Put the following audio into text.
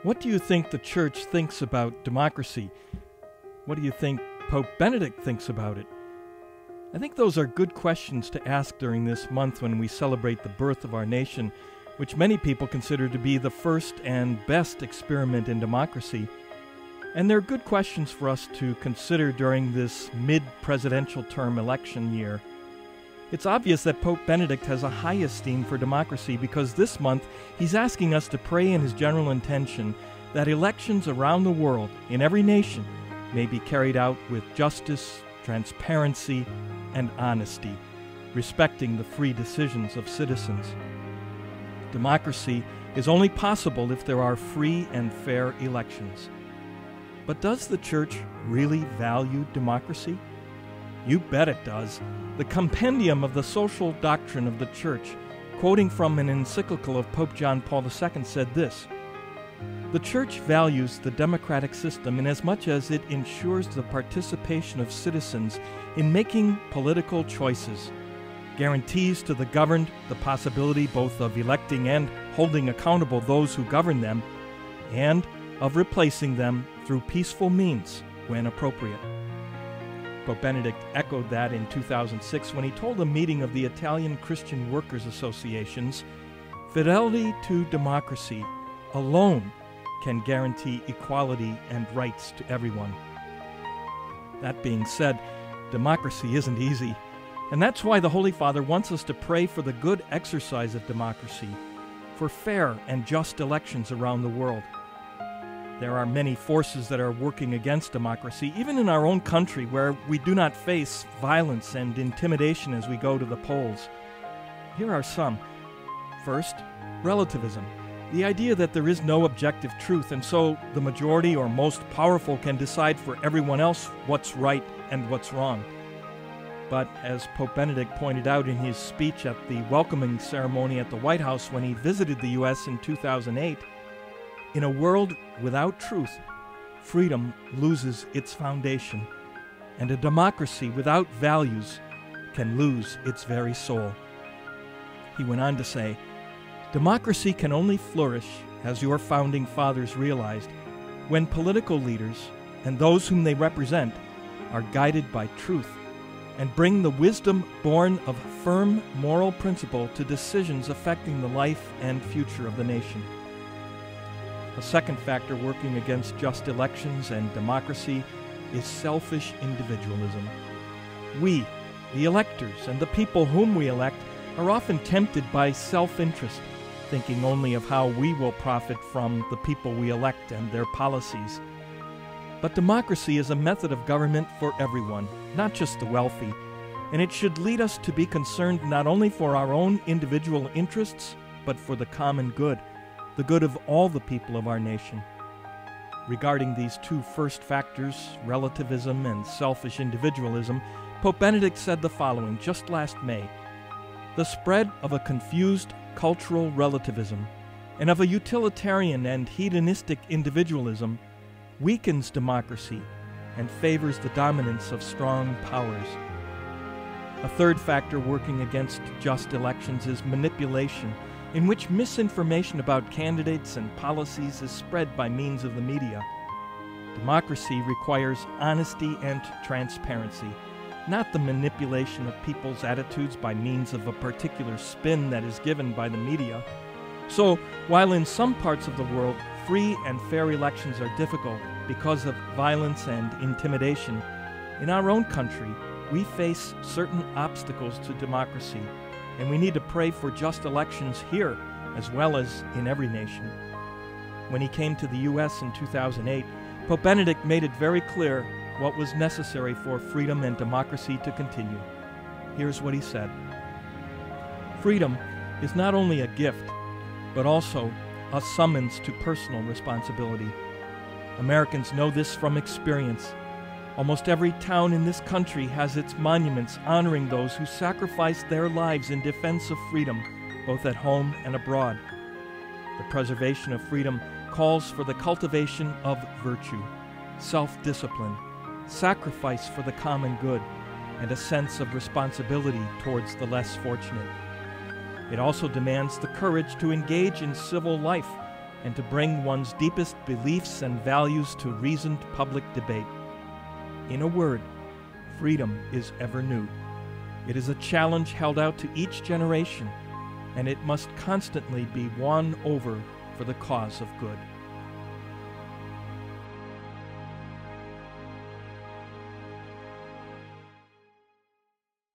What do you think the Church thinks about democracy? What do you think Pope Benedict thinks about it? I think those are good questions to ask during this month when we celebrate the birth of our nation, which many people consider to be the first and best experiment in democracy. And they're good questions for us to consider during this mid-presidential term election year. It's obvious that Pope Benedict has a high esteem for democracy because this month he's asking us to pray in his general intention that elections around the world, in every nation, may be carried out with justice, transparency, and honesty, respecting the free decisions of citizens. Democracy is only possible if there are free and fair elections. But does the Church really value democracy? You bet it does. The Compendium of the Social Doctrine of the Church, quoting from an encyclical of Pope John Paul II, said this: "The Church values the democratic system inasmuch as it ensures the participation of citizens in making political choices, guarantees to the governed the possibility both of electing and holding accountable those who govern them, and of replacing them through peaceful means when appropriate." Pope Benedict echoed that in 2006 when he told a meeting of the Italian Christian Workers Associations, "Fidelity to democracy alone can guarantee equality and rights to everyone." That being said, democracy isn't easy, and that's why the Holy Father wants us to pray for the good exercise of democracy, for fair and just elections around the world. There are many forces that are working against democracy, even in our own country, where we do not face violence and intimidation as we go to the polls. Here are some. First, relativism. The idea that there is no objective truth, and so the majority or most powerful can decide for everyone else what's right and what's wrong. But as Pope Benedict pointed out in his speech at the welcoming ceremony at the White House when he visited the U.S. in 2008, in a world without truth, freedom loses its foundation, and a democracy without values can lose its very soul. He went on to say, "Democracy can only flourish, as your founding fathers realized, when political leaders and those whom they represent are guided by truth and bring the wisdom born of firm moral principle to decisions affecting the life and future of the nation." A second factor working against just elections and democracy is selfish individualism. We, the electors, and the people whom we elect are often tempted by self-interest, thinking only of how we will profit from the people we elect and their policies. But democracy is a method of government for everyone, not just the wealthy, and it should lead us to be concerned not only for our own individual interests, but for the common good, the good of all the people of our nation. Regarding these two first factors, relativism and selfish individualism, Pope Benedict said the following just last May: "The spread of a confused cultural relativism and of a utilitarian and hedonistic individualism weakens democracy and favors the dominance of strong powers." A third factor working against just elections is manipulation, in which misinformation about candidates and policies is spread by means of the media. Democracy requires honesty and transparency, not the manipulation of people's attitudes by means of a particular spin that is given by the media. So, while in some parts of the world free and fair elections are difficult because of violence and intimidation, in our own country we face certain obstacles to democracy, and we need to pray for just elections here as well as in every nation. When he came to the U.S. in 2008, Pope Benedict made it very clear what was necessary for freedom and democracy to continue. Here's what he said: "Freedom is not only a gift, but also a summons to personal responsibility. Americans know this from experience. Almost every town in this country has its monuments honoring those who sacrificed their lives in defense of freedom, both at home and abroad. The preservation of freedom calls for the cultivation of virtue, self-discipline, sacrifice for the common good, and a sense of responsibility towards the less fortunate. It also demands the courage to engage in civil life and to bring one's deepest beliefs and values to reasoned public debate. In a word, freedom is ever new. It is a challenge held out to each generation, and it must constantly be won over for the cause of good.